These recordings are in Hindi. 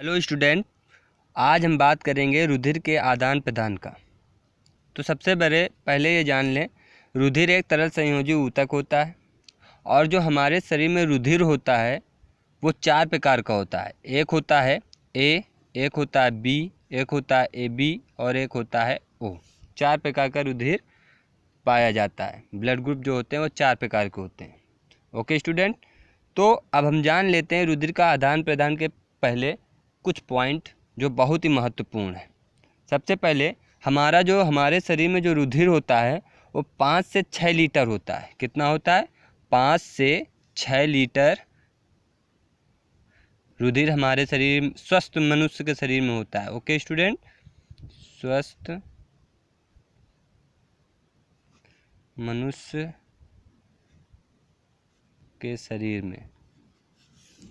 हेलो स्टूडेंट, आज हम बात करेंगे रुधिर के आदान प्रदान का। तो सबसे पहले ये जान लें, रुधिर एक तरल संयोजी ऊतक होता है और जो हमारे शरीर में रुधिर होता है वो चार प्रकार का होता है। एक होता है ए, एक होता है बी, एक होता है ए बी और एक होता है ओ। चार प्रकार का रुधिर पाया जाता है। ब्लड ग्रुप जो होते हैं वो चार प्रकार के होते हैं। ओके स्टूडेंट, तो अब हम जान लेते हैं रुधिर का आदान प्रदान के पहले कुछ पॉइंट जो बहुत ही महत्वपूर्ण है। सबसे पहले हमारे शरीर में जो रुधिर होता है वो 5 से 6 लीटर होता है। कितना होता है? 5 से 6 लीटर रुधिर हमारे शरीर, स्वस्थ मनुष्य के शरीर में होता है। ओके स्टूडेंट, स्वस्थ मनुष्य के शरीर में।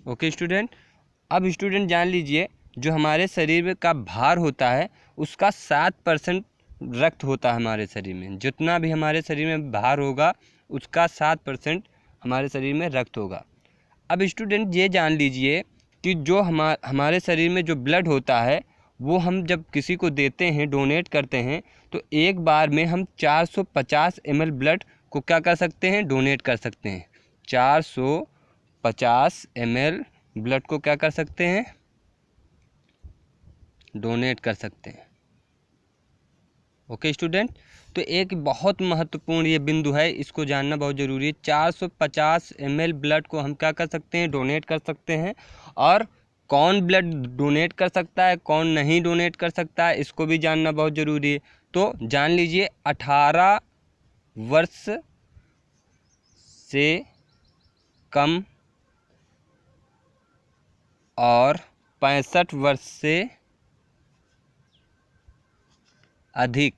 ओके स्टूडेंट, अब स्टूडेंट जान लीजिए, जो हमारे शरीर में का भार होता है उसका 7% रक्त होता है हमारे शरीर में। जितना भी हमारे शरीर में भार होगा उसका 7% हमारे शरीर में रक्त होगा। अब स्टूडेंट ये जान लीजिए कि जो हमारे शरीर में जो ब्लड होता है वो हम जब किसी को देते हैं, डोनेट करते हैं, तो एक बार में हम 450 ml ब्लड को क्या कर सकते हैं? डोनेट कर सकते हैं। 450 ml ब्लड को क्या कर सकते हैं? डोनेट कर सकते हैं। ओके स्टूडेंट, तो एक बहुत महत्वपूर्ण ये बिंदु है, इसको जानना बहुत ज़रूरी है। 450 ml ब्लड को हम क्या कर सकते हैं? डोनेट कर सकते हैं। और कौन ब्लड डोनेट कर सकता है, कौन नहीं डोनेट कर सकता है, इसको भी जानना बहुत ज़रूरी है। तो जान लीजिए, 18 वर्ष से कम और 65 वर्ष से अधिक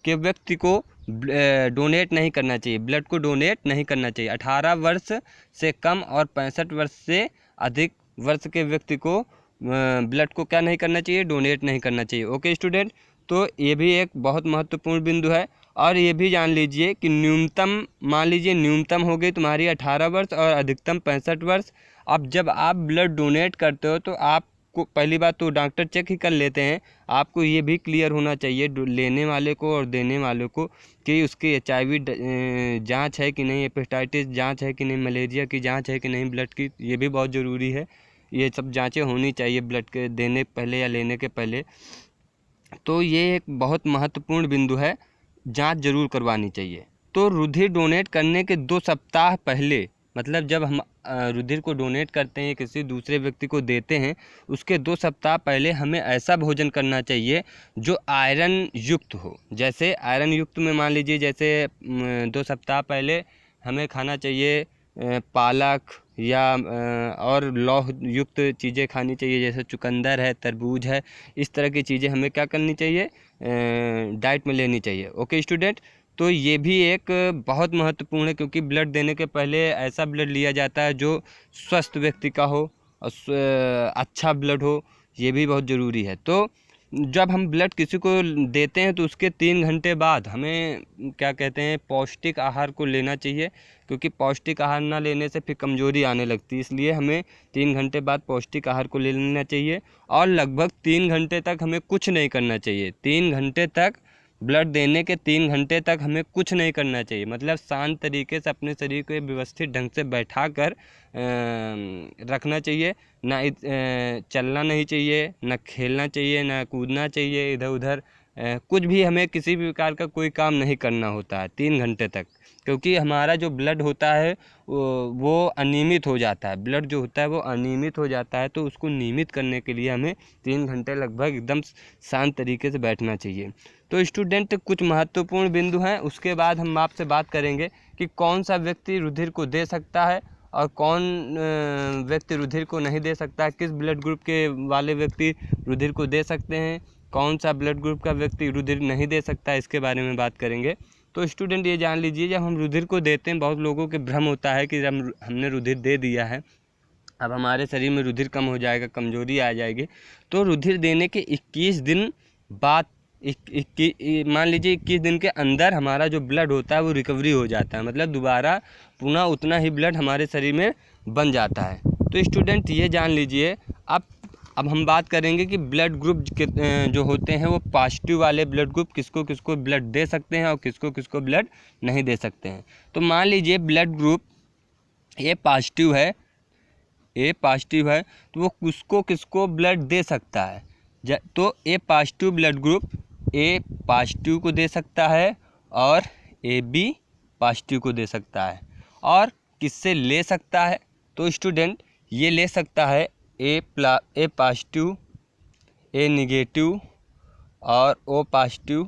के व्यक्ति को डोनेट नहीं करना चाहिए, ब्लड को डोनेट नहीं करना चाहिए। 18 वर्ष से कम और 65 वर्ष से अधिक वर्ष के व्यक्ति को ब्लड को क्या नहीं करना चाहिए? डोनेट नहीं करना चाहिए। ओके स्टूडेंट, तो ये भी एक बहुत महत्वपूर्ण बिंदु है। और ये भी जान लीजिए कि न्यूनतम, मान लीजिए न्यूनतम हो गई तुम्हारी 18 वर्ष और अधिकतम 65 वर्ष। अब जब आप ब्लड डोनेट करते हो तो आपको पहली बात तो डॉक्टर चेक ही कर लेते हैं। आपको ये भी क्लियर होना चाहिए लेने वाले को और देने वाले को कि उसकी HIV जांच है कि नहीं, हेपेटाइटिस जांच है कि नहीं, मलेरिया की जांच है कि नहीं, ब्लड की, ये भी बहुत ज़रूरी है। ये सब जांचें होनी चाहिए ब्लड के देने पहले या लेने के पहले। तो ये एक बहुत महत्वपूर्ण बिंदु है, जांच जरूर करवानी चाहिए। तो रुधिर डोनेट करने के 2 सप्ताह पहले, मतलब जब हम रुधिर को डोनेट करते हैं, किसी दूसरे व्यक्ति को देते हैं, उसके 2 सप्ताह पहले हमें ऐसा भोजन करना चाहिए जो आयरन युक्त हो। जैसे आयरन युक्त में मान लीजिए, जैसे 2 सप्ताह पहले हमें खाना चाहिए पालक या और लौह युक्त चीज़ें खानी चाहिए, जैसे चुकंदर है, तरबूज है। इस तरह की चीज़ें हमें क्या करनी चाहिए? डाइट में लेनी चाहिए। ओके स्टूडेंट, तो ये भी एक बहुत महत्वपूर्ण है, क्योंकि ब्लड देने के पहले ऐसा ब्लड लिया जाता है जो स्वस्थ व्यक्ति का हो और अच्छा ब्लड हो। ये भी बहुत ज़रूरी है। तो जब हम ब्लड किसी को देते हैं तो उसके 3 घंटे बाद हमें क्या कहते हैं, पौष्टिक आहार को लेना चाहिए, क्योंकि पौष्टिक आहार ना लेने से फिर कमज़ोरी आने लगती है। इसलिए हमें 3 घंटे बाद पौष्टिक आहार को ले लेना चाहिए। और लगभग 3 घंटे तक हमें कुछ नहीं करना चाहिए। 3 घंटे तक, ब्लड देने के 3 घंटे तक हमें कुछ नहीं करना चाहिए। मतलब शांत तरीके से अपने शरीर को व्यवस्थित ढंग से बैठा कर रखना चाहिए। ना चलना नहीं चाहिए, ना खेलना चाहिए, ना कूदना चाहिए इधर उधर। कुछ भी हमें किसी भी प्रकार का कोई काम नहीं करना होता है 3 घंटे तक, क्योंकि हमारा जो ब्लड होता है वो अनियमित हो जाता है। ब्लड जो होता है वो अनियमित हो जाता है, तो उसको नियमित करने के लिए हमें 3 घंटे लगभग एकदम शांत तरीके से बैठना चाहिए। तो स्टूडेंट, कुछ महत्वपूर्ण बिंदु हैं, उसके बाद हम आपसे बात करेंगे कि कौन सा व्यक्ति रुधिर को दे सकता है और कौन व्यक्ति रुधिर को नहीं दे सकता है, किस ब्लड ग्रुप के वाले व्यक्ति रुधिर को दे सकते हैं, कौन सा ब्लड ग्रुप का व्यक्ति रुधिर नहीं दे सकता, इसके बारे में बात करेंगे। तो स्टूडेंट, ये जान लीजिए, जब हम रुधिर को देते हैं, बहुत लोगों के भ्रम होता है कि जब हमने रुधिर दे दिया है अब हमारे शरीर में रुधिर कम हो जाएगा, कमज़ोरी आ जाएगी। तो रुधिर देने के 21 दिन बाद, मान लीजिए 21 दिन के अंदर हमारा जो ब्लड होता है वो रिकवरी हो जाता है। मतलब दोबारा पुनः उतना ही ब्लड हमारे शरीर में बन जाता है। तो स्टूडेंट ये जान लीजिए। अब हम बात करेंगे कि ब्लड ग्रुप जो होते हैं वो पॉजिटिव वाले ब्लड ग्रुप किसको किसको ब्लड दे सकते हैं और किसको किसको ब्लड नहीं दे सकते हैं। तो मान लीजिए ब्लड ग्रुप ए पॉजिटिव है, तो वो किसको किसको ब्लड दे सकता है। तो A positive blood group A positive को दे सकता है और ए बी पॉजिटिव को दे सकता है। और किससे ले सकता है? तो स्टूडेंट ये ले सकता है ए पॉजिटिव, ए निगेटिव और ओ पॉजिटिव,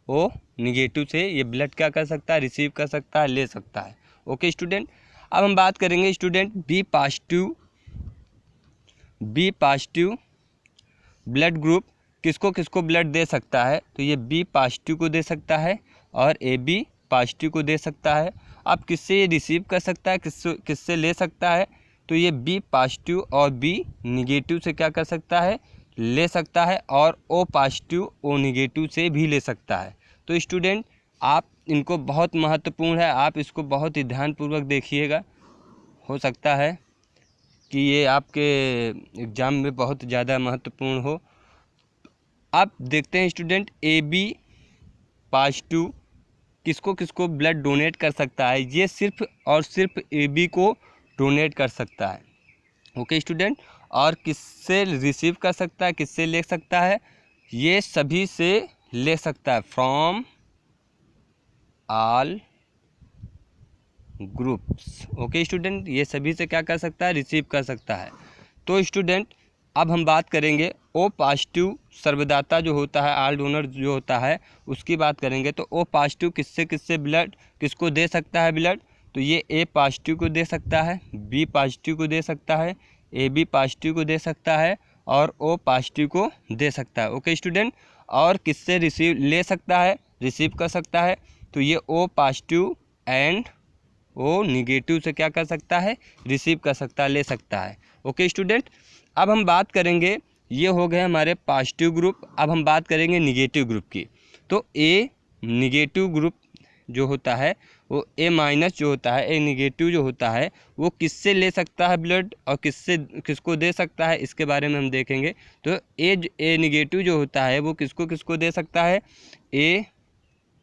ओ निगेटिव से ये ब्लड क्या कर सकता है, रिसीव कर सकता है, ले सकता है। Okay student. अब हम बात करेंगे student B positive blood group किसको किसको ब्लड दे सकता है। तो ये बी पॉजिटिव को दे सकता है और ए बी पॉजिटिव को दे सकता है। अब किससे ये रिसीव कर सकता है, किससे ले सकता है? तो ये बी पॉजिटिव और बी निगेटिव से क्या कर सकता है, ले सकता है। और ओ पॉजिटिव ओ निगेटिव से भी ले सकता है। तो स्टूडेंट आप इनको बहुत महत्वपूर्ण है, आप इसको बहुत ही ध्यानपूर्वक देखिएगा। हो सकता है कि ये आपके एग्ज़ाम में बहुत ज़्यादा महत्वपूर्ण हो। अब देखते हैं स्टूडेंट ए बी पॉजिटिव किसको किसको ब्लड डोनेट कर सकता है। ये सिर्फ और सिर्फ ए बी को डोनेट कर सकता है। Okay student. और किससे रिसीव कर सकता है, किससे ले सकता है? ये सभी से ले सकता है, from all groups. Okay student, ये सभी से क्या कर सकता है, रिसीव कर सकता है। तो स्टूडेंट अब हम बात करेंगे ओ पॉजिटिव सर्वदाता जो होता है, ऑल डोनर जो होता है, उसकी बात करेंगे। तो ओ पॉजिटिव किससे किससे ब्लड किसको दे सकता है ब्लड? तो ये ए पॉजिटिव को दे सकता है, बी पॉजिटिव को दे सकता है, ए बी पॉजिटिव को दे सकता है और ओ पॉजिटिव को दे सकता है। Okay student. और किससे रिसीव ले सकता है, रिसीव कर सकता है? तो ये O positive and O negative से क्या कर सकता है, रिसीव कर सकता है, ले सकता है। Okay student. अब हम बात करेंगे, ये हो गए हमारे पॉजिटिव ग्रुप। अब हम बात करेंगे निगेटिव ग्रुप की। तो ए निगेटिव ग्रुप जो होता है वो ए माइनस जो होता है, ए निगेटिव जो होता है वो किससे ले सकता है ब्लड और किसको दे सकता है, इसके बारे में हम देखेंगे। तो ए निगेटिव जो होता है वो किसको किसको दे सकता है, ए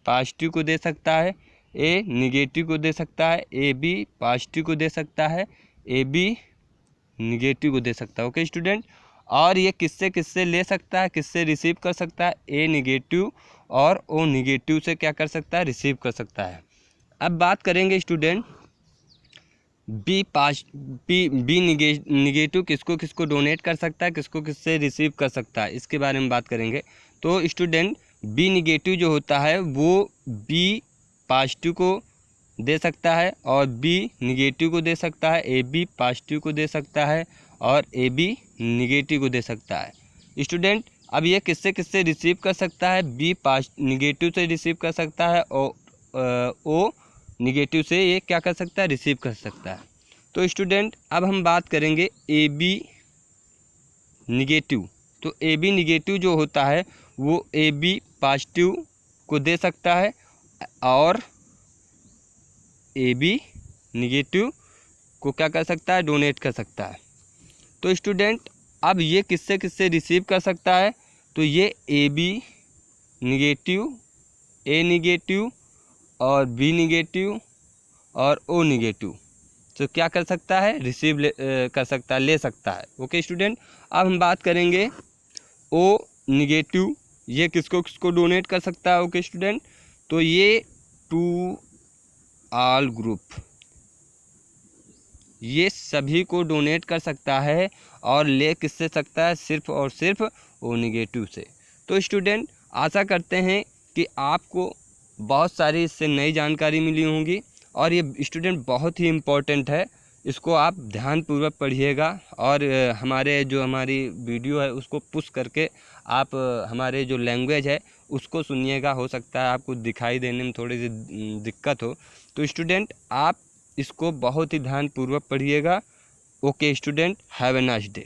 पॉजिटिव को दे सकता है, ए निगेटिव को दे सकता है, ए बी पॉजिटिव को दे सकता है, ए बी निगेटिव को दे सकता है। Okay student. और ये किससे किससे ले सकता है, किससे रिसीव कर सकता है? ए निगेटिव और ओ निगेटिव से क्या कर सकता है, रिसीव कर सकता है। अब बात करेंगे स्टूडेंट बी निगेटिव किसको किसको डोनेट कर सकता है, किसको किससे रिसीव कर सकता है, इसके बारे में बात करेंगे। तो स्टूडेंट बी निगेटिव जो होता है वो बी पॉजिटिव को दे सकता है और बी निगेटिव को दे सकता है, ए बी पॉजिटिव को दे सकता है और ए बी निगेटिव को दे सकता है। स्टूडेंट अब ये किससे किससे रिसीव कर सकता है? बी निगेटिव से रिसीव कर सकता है और ओ निगेटिव से ये क्या कर सकता है, रिसीव कर सकता है। तो स्टूडेंट अब हम बात करेंगे ए बी निगेटिव। तो ए बी निगेटिव जो होता है वो ए बी पॉजिटिव को दे सकता है और ए बी निगेटिव को क्या कर सकता है, डोनेट कर सकता है। तो स्टूडेंट अब ये किससे किससे रिसीव कर सकता है? तो ये A B negative, A negative और बी निगेटिव और ओ निगेटिव तो क्या कर सकता है, रिसीव कर सकता है, ले सकता है। Okay student. अब हम बात करेंगे ओ निगेटिव, ये किसको किसको डोनेट कर सकता है? Okay student. तो ये टू ऑल ग्रुप, ये सभी को डोनेट कर सकता है और ले किससे सकता है, सिर्फ और सिर्फ ओ निगेटिव से। तो स्टूडेंट आशा करते हैं कि आपको बहुत सारी इससे नई जानकारी मिली होंगी और ये स्टूडेंट बहुत ही इम्पोर्टेंट है, इसको आप ध्यानपूर्वक पढ़िएगा और हमारी वीडियो है उसको पुश करके आप हमारे जो लैंग्वेज है उसको सुनिएगा। हो सकता है आपको दिखाई देने में थोड़ी सी दिक्कत हो। तो स्टूडेंट आप इसको बहुत ही ध्यानपूर्वक पढ़िएगा। Okay student, have a nice day.